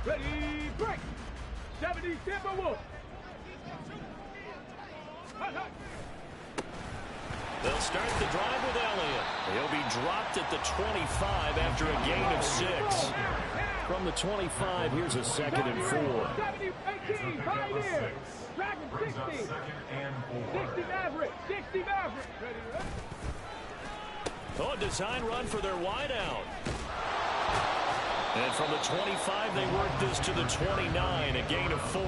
Ready, break. 70 Timberwolves. They'll start the drive with Elliott. He'll be dropped at the 25 after a gain of 6. From the 25, here's a 2nd and 4. 70-18, 5 here. Dragon 60. 60 Maverick. 60 Maverick. Ready, Oh, a design run for their wideout. And from the 25, they work this to the 29, a gain of 4.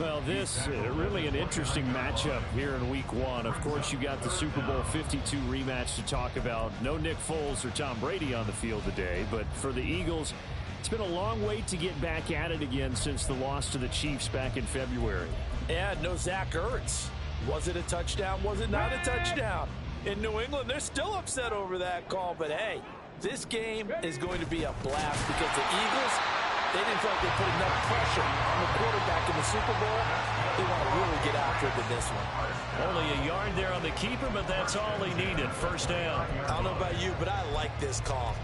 Well, this really an interesting matchup here in Week 1. Of course, you got the Super Bowl 52 rematch to talk about. No Nick Foles or Tom Brady on the field today, but for the Eagles, it's been a long wait to get back at it again since the loss to the Chiefs back in February. And no Zach Ertz. Was it a touchdown? Was it not a touchdown? In New England, they're still upset over that call, but hey, this game is going to be a blast because the Eagles, they didn't feel like they put enough pressure on the quarterback in the Super Bowl. They want to really get after it in this one. Only a yard there on the keeper, but that's all he needed. First down. I don't know about you, but I like this call.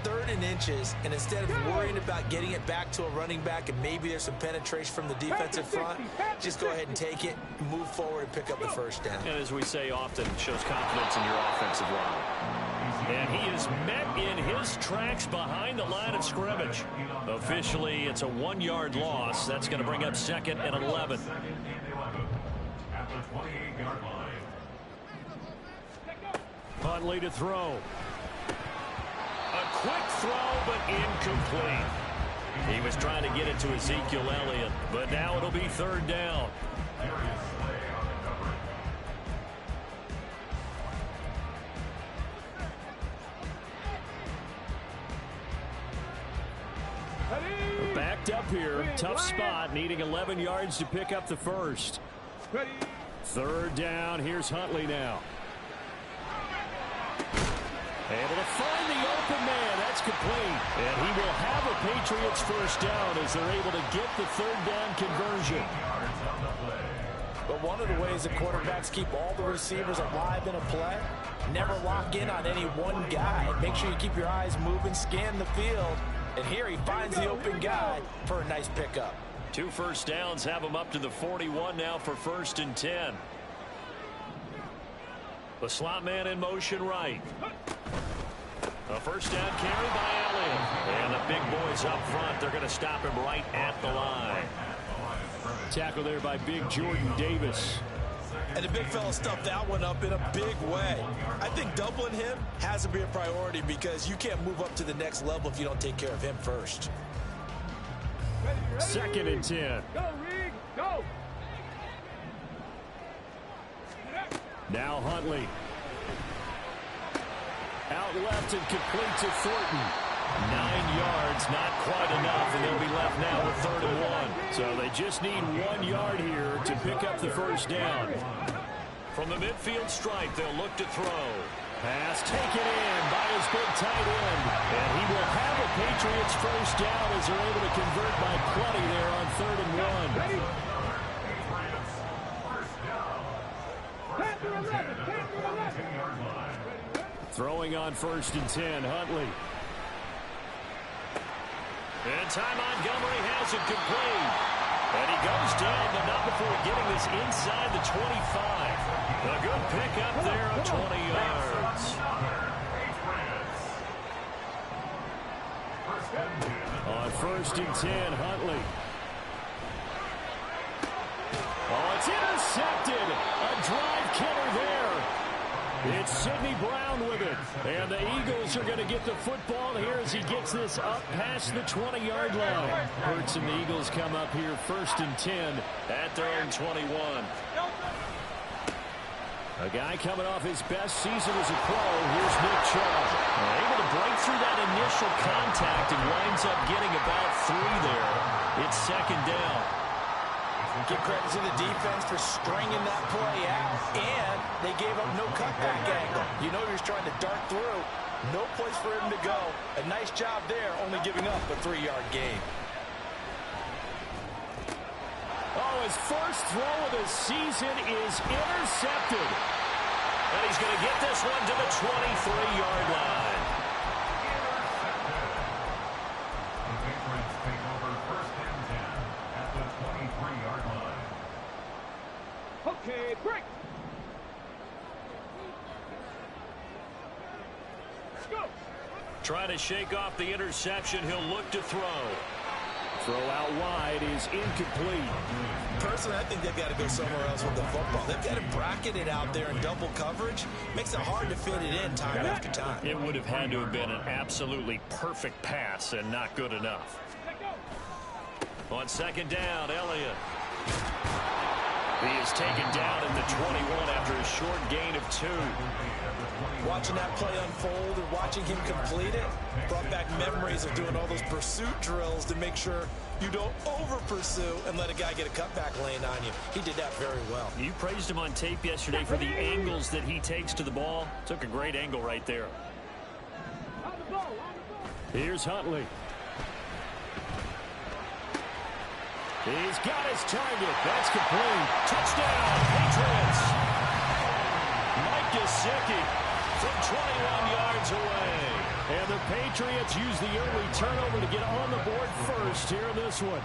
3rd and inches, and instead of worrying about getting it back to a running back and maybe there's some penetration from the defensive front, just go ahead and take it, move forward, and pick up the first down. And as we say often, shows confidence in your offensive line. And he is met in his tracks behind the line of scrimmage. Officially, it's a 1-yard loss. That's going to bring up 2nd and 11. Huntley to throw. A quick throw, but incomplete. He was trying to get it to Ezekiel Elliott, but now it'll be 3rd down. Backed up here. Tough spot, needing 11 yards to pick up the first. 3rd down. Here's Huntley now. Able to find the open man. That's complete. And he will have a Patriots first down as they're able to get the 3rd down conversion. But one of the ways the quarterbacks keep all the receivers alive in a play, never lock in on any one guy. Make sure you keep your eyes moving, scan the field. And here he finds the open guy for a nice pickup. 2 first downs have him up to the 41 now for 1st and 10. The slot man in motion right. A first down carry by Elliott. And the big boys up front, they're going to stop him right at the line. Tackle there by big Jordan Davis. And the big fella stuffed that one up in a big way. I think doubling him has to be a priority because you can't move up to the next level if you don't take care of him first. 2nd and 10. Go, Reed, go. Now Huntley. Out left and complete to Thornton. 9 yards, not quite enough, and they'll be left now with 3rd and 1. So they just need 1 yard here to pick up the first down. From the midfield stripe, they'll look to throw. Pass taken in by his big tight end. And he will have a Patriots first down as they're able to convert by plenty there on 3rd and 1. Throwing on 1st and 10, Huntley. And Ty Montgomery has it complete. And he goes down, but not before getting this inside the 25. A good pickup there of 20 yards. On 1st and 10, Huntley. Oh, it's intercepted. A drive killer there. It's Sidney Brown with it. And the Eagles are going to get the football here as he gets this up past the 20-yard line. Hurts and the Eagles come up here 1st and 10 at their own 21. A guy coming off his best season as a pro. Here's Nick Chubb. Able to break through that initial contact and winds up getting about 3 there. It's 2nd down. Give credit to the defense for stringing that play out, and they gave up no cutback angle. You know you're trying to dart through. No place for him to go. A nice job there, only giving up a 3-yard gain. Oh, his first throw of the season is intercepted. And he's going to get this one to the 23-yard line. Okay, break. Go. Trying to shake off the interception. He'll look to throw. Throw out wide is incomplete. Personally, I think they've got to go somewhere else with the football. They've got to bracket it out there in double coverage. Makes it hard to fit it in time after time. It would have had to have been an absolutely perfect pass and not good enough. On second down, Elliott. He is taken down at the 21 after a short gain of 2. Watching that play unfold and watching him complete it brought back memories of doing all those pursuit drills to make sure you don't over-pursue and let a guy get a cutback lane on you. He did that very well. You praised him on tape yesterday for the angles that he takes to the ball. Took a great angle right there. Here's Huntley. He's got his target. That's complete. Touchdown, Patriots. Mike Gesicki from 21 yards away. And the Patriots use the early turnover to get on the board first here in this one.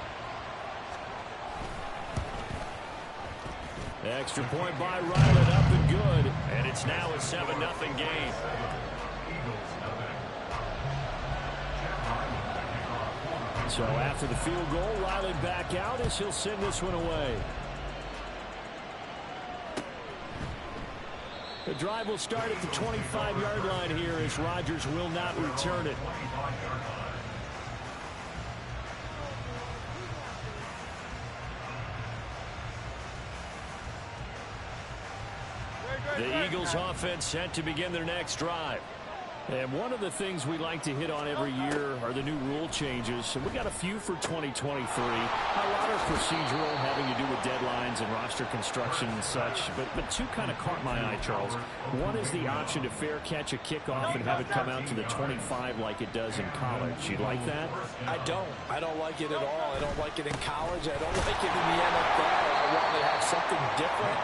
Extra point by Ryland, up and good. And it's now a 7-0 game. So after the field goal, Ryland back out as he'll send this one away. The drive will start at the 25-yard line here as Rodgers will not return it. The Eagles offense set to begin their next drive. And one of the things we like to hit on every year are the new rule changes. And we got a few for 2023. A lot are procedural, having to do with deadlines and roster construction and such. But two kind of caught my eye, Charles. One is the option to fair catch a kickoff and have it come out to the 25 like it does in college. You like that? I don't. I don't like it at all. I don't like it in college. I don't like it in the NFL. I wanted to have something different.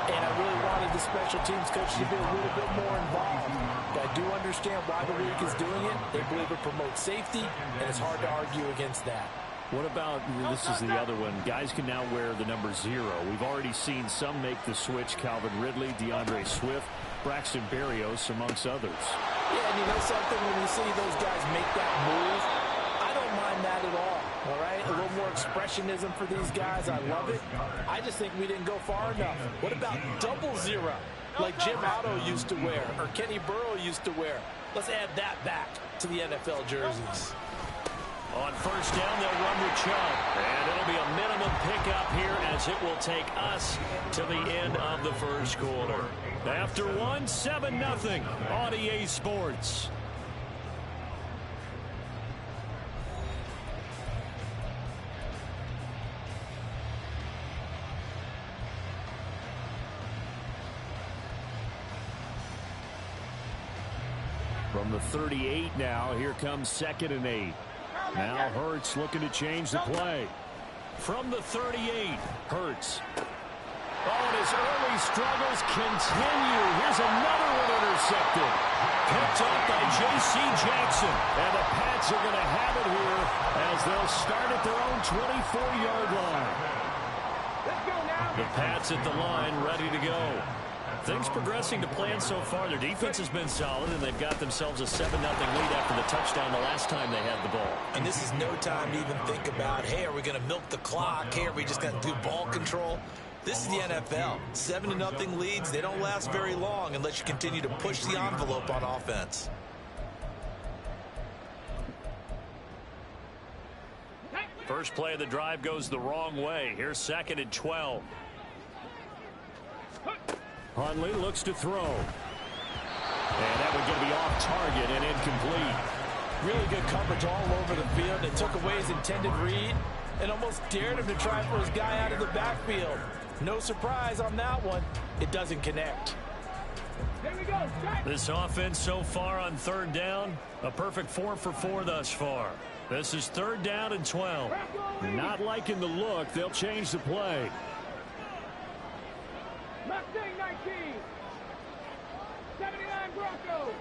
And I really wanted the special teams coach to be a little bit more involved. But I do understand why the league is doing it. They believe it promotes safety, and it's hard to argue against that. What about, this is the other one, guys can now wear the number 0. We've already seen some make the switch, Calvin Ridley, DeAndre Swift, Braxton Berrios, amongst others. Yeah, and you know something, when you see those guys make that move, I don't mind that at all right? A little more expressionism for these guys. I love it. I just think we didn't go far enough. What about double 0, like Jim Otto used to wear or Kenny Burrow used to wear? Let's add that back to the NFL jerseys. On first down, they'll run with Chubb. And it'll be a minimum pickup here as it will take us to the end of the first quarter. After 1, 7-0 on EA Sports. From the 38 now, here comes 2nd and 8. Now Hurts looking to change the play. From the 38, Hurts. Oh, and his early struggles continue. Here's another one intercepted. Picked up by J.C. Jackson. And the Pats are going to have it here as they'll start at their own 24-yard line. Let's go now. The Pats at the line, ready to go. Things progressing to plan so far. Their defense has been solid, and they've got themselves a 7-0 lead after the touchdown the last time they had the ball. And this is no time to even think about, hey, are we going to milk the clock? Hey, are we just going to do ball control? This is the NFL. 7-0 leads, they don't last very long unless you continue to push the envelope on offense. First play of the drive goes the wrong way. Here's 2nd and 12. Hundley looks to throw. And that one going to be off target and incomplete. Really good coverage all over the field. They took away his intended read and almost dared him to try for his guy out of the backfield. No surprise on that one. It doesn't connect. Here we go. Strike. This offense so far on 3rd down, a perfect 4 for 4 thus far. This is 3rd down and 12. Not liking the look. They'll change the play. Mustang 19. 79 Broncos.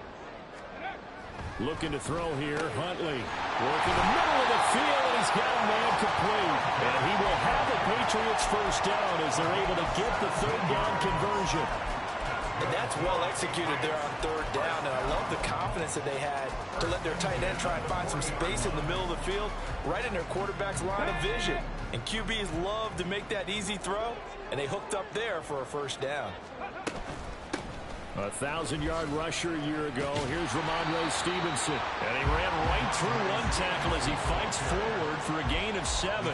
Looking to throw here. Huntley working the middle of the field, and he's got a man complete. And he will have the Patriots first down as they're able to get the third down conversion. And that's well executed there on third down. And I love the confidence that they had to let their tight end try and find some space in the middle of the field, right in their quarterback's line of vision. And QBs love to make that easy throw, and they hooked up there for a first down. A 1,000-yard rusher a year ago. Here's Ramondre Stevenson. And he ran right through one tackle as he fights forward for a gain of 7.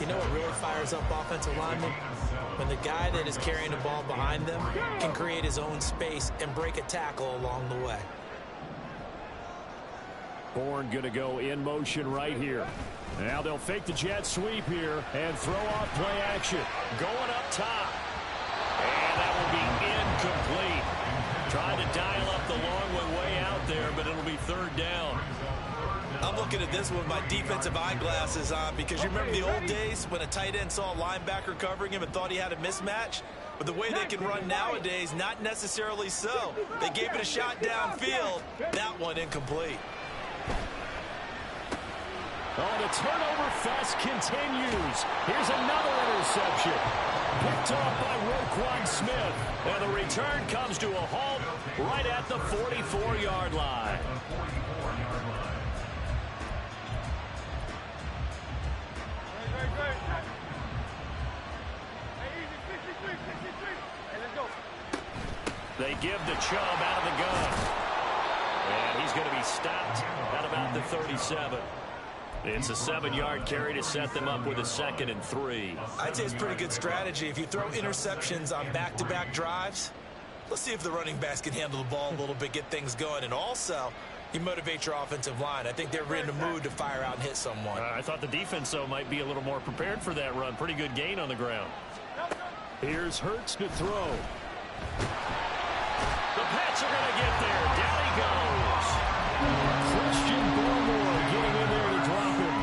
You know what really fires up offensive linemen? When the guy that is carrying the ball behind them can create his own space and break a tackle along the way. Bourne going to go in motion right here. Now they'll fake the jet sweep here and throw off play action. Going up top. And that will be incomplete. Trying to dial up the long one way out there, but it'll be third down. I'm looking at this with my defensive eyeglasses on because you remember the old days when a tight end saw a linebacker covering him and thought he had a mismatch? But the way they can run nowadays, not necessarily so. They gave it a shot downfield. That one incomplete. Oh, the turnover fest continues. Here's another interception. Picked off by Roquan Smith. And the return comes to a halt right at the 44-yard line. They give the Chubb out of the gun. And he's going to be stopped at about the 37. It's a 7-yard carry to set them up with a 2nd and 3. I'd say it's pretty good strategy. If you throw interceptions on back-to-back drives, let's see if the running backs can handle the ball a little bit, get things going. And also, you motivate your offensive line. I think they're in the mood to fire out and hit someone. I thought the defense, though, might be a little more prepared for that run. Pretty good gain on the ground. Here's Hurts to throw. The Pats are going to get there. Down he goes. Christian Barmore getting in there to drop him.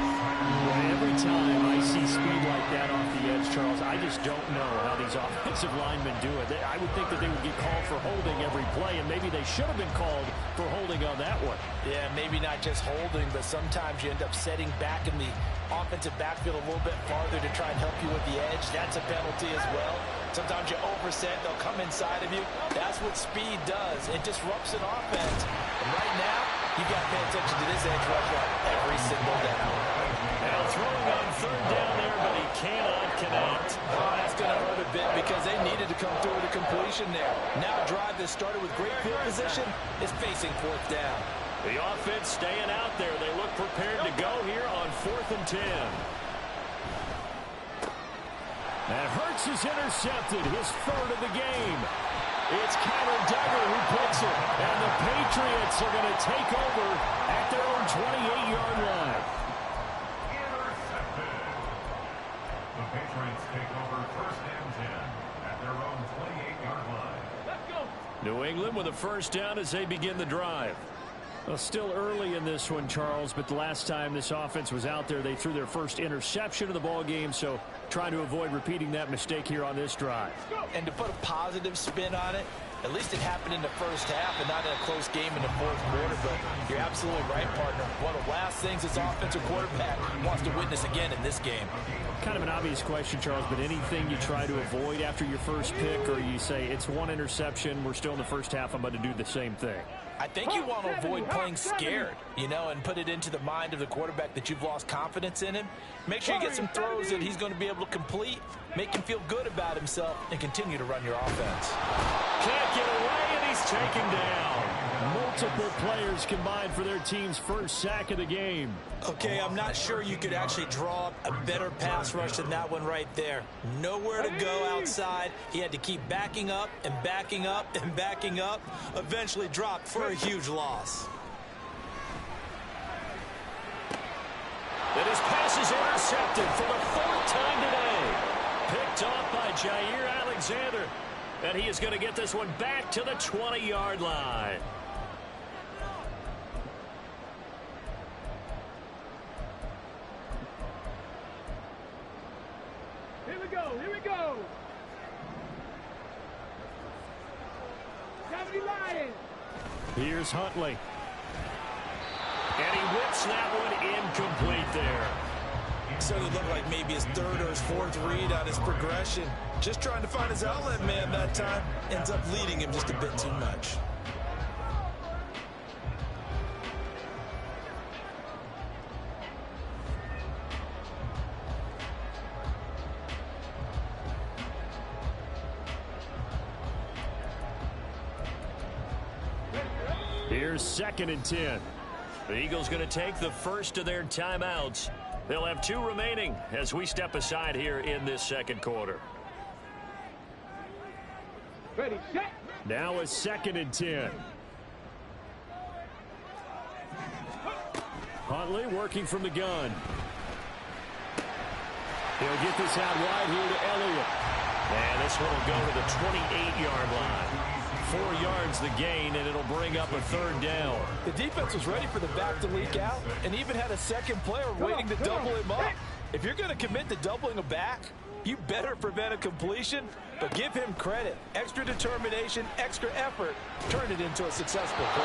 Well, every time I see speed like that off the edge, Charles, I just don't know how these offensive linemen do it. I would think that they would get called for holding every play, and maybe they should have been called for holding on that one. Yeah, maybe not just holding, but sometimes you end up setting back in the offensive backfield a little bit farther to try and help you with the edge. That's a penalty as well. Sometimes you overset, they'll come inside of you. That's what speed does. It disrupts an offense. And right now, you got to pay attention to this edge rusher every single down. Now throwing on third down there, but he cannot connect. Oh, that's going to hurt a bit because they needed to come through with a completion there. Now a drive that started with great field position is facing 4th down. The offense staying out there. They look prepared to go here on 4th and 10. And Hurts is intercepted, his 3rd of the game. It's Connor Duggar who picks it. And the Patriots are going to take over at their own 28-yard line. Intercepted. The Patriots take over 1st and 10 at their own 28-yard line. Let's go. New England with a first down as they begin the drive. Well, still early in this one, Charles, but the last time this offense was out there, they threw their first interception of the ball game, so trying to avoid repeating that mistake here on this drive. And to put a positive spin on it, at least it happened in the first half and not in a close game in the 4th quarter, but you're absolutely right, partner. One of the last things this offensive quarterback wants to witness again in this game. Kind of an obvious question, Charles, but anything you try to avoid after your first pick, or you say it's one interception, we're still in the first half, I'm going to do the same thing? I think you want to avoid playing scared, you know, and put it into the mind of the quarterback that you've lost confidence in him. Make sure you get some throws that he's going to be able to complete, make him feel good about himself, and continue to run your offense. Can't get away, and he's taken down. Multiple players combined for their team's first sack of the game. Okay, I'm not sure you could actually draw up a better pass rush than that one right there. Nowhere to go outside. He had to keep backing up and backing up and backing up. Eventually dropped for a huge loss. And his pass is intercepted for the 4th time today. Picked off by Jair Alexander. And he is going to get this one back to the 20-yard line. Here we go. Here we go. Cavity Lions. Here's Huntley. And he whips that one incomplete there. Certainly looked like maybe his third or his fourth read on his progression. Just trying to find his outlet man that time. Ends up leading him just a bit too much. Here's 2nd and 10. The Eagles going to take the first of their timeouts. They'll have 2 remaining as we step aside here in this second quarter. Ready, set. Now a 2nd and 10. Huntley working from the gun. He'll get this out wide here to Elliott. And this one will go to the 28-yard line. 4 yards the gain, and it'll bring up a 3rd down. The defense was ready for the back to leak out and even had a second player waiting to double him up. If you're going to commit to doubling a back, you better prevent a completion, but give him credit. Extra determination, extra effort, turned it into a successful play.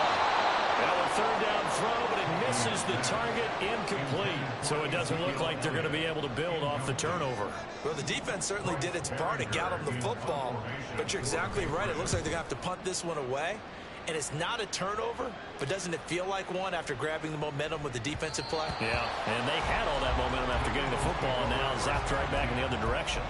Now a 3rd down throw, but it misses the target, incomplete. So it doesn't look like they're going to be able to build off the turnover. Well, the defense certainly did its part to get him the football, but you're exactly right. It looks like they're going to have to punt this one away, and it's not a turnover, but doesn't it feel like one after grabbing the momentum with the defensive play? Yeah, and they had all that momentum after getting the football, and now zapped right back in the other direction.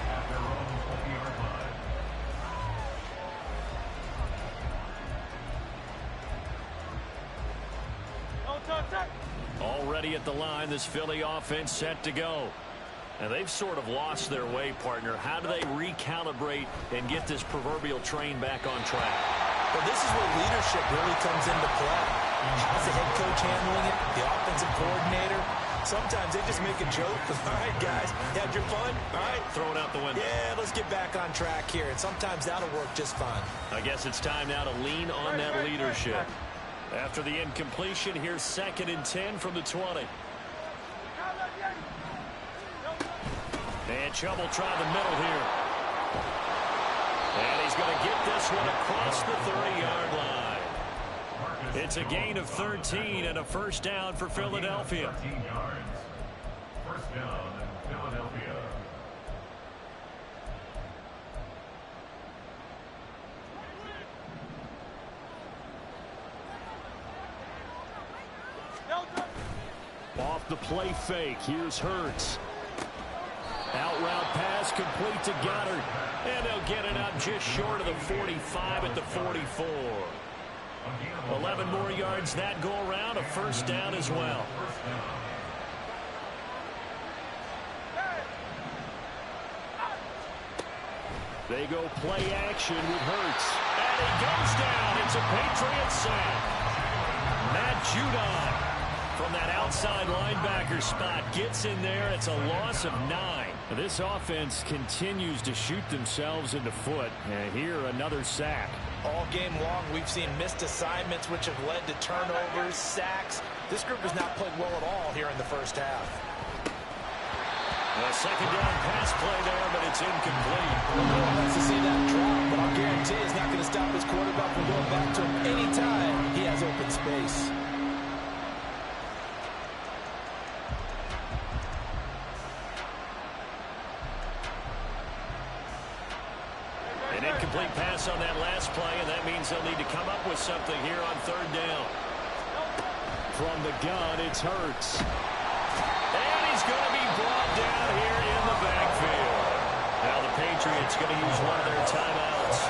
Already at the line, this Philly offense set to go. And they've sort of lost their way, partner. How do they recalibrate and get this proverbial train back on track? Well, this is where leadership really comes into play. How's the head coach handling it? The offensive coordinator? Sometimes they just make a joke. All right, guys, you had your fun? All right. Throw it out the window. Yeah, let's get back on track here. And sometimes that'll work just fine. I guess it's time now to lean on that leadership. After the incompletion, here's 2nd and 10 from the 20. And Chubb will try the middle here. And he's going to get this one across the 30-yard line. It's a gain of 13 and a 1st down for Philadelphia. 13 yards. 1st down, Philadelphia. Off the play fake. Here's Hurts. Out route pass complete to Goddard. And they'll get it up just short of the 45 at the 44. 11 more yards that go around. A 1st down as well. They go play action with Hurts. And he goes down. It's a Patriot sack. Matt Judon from that outside linebacker spot gets in there. It's a loss of 9. This offense continues to shoot themselves in the foot. And here, another sack. All game long, we've seen missed assignments, which have led to turnovers, sacks. This group has not played well at all here in the 1st half. A 2nd down pass play there, but it's incomplete. No one wants to see that drop, but I'll guarantee it's not going to stop his quarterback from going back to him anytime he has open space. An incomplete pass on that last play, and that means they'll need to come up with something here on 3rd down. From the gun, it's Hurts. And he's going to be brought down here in the backfield. Now the Patriots going to use one of their timeouts.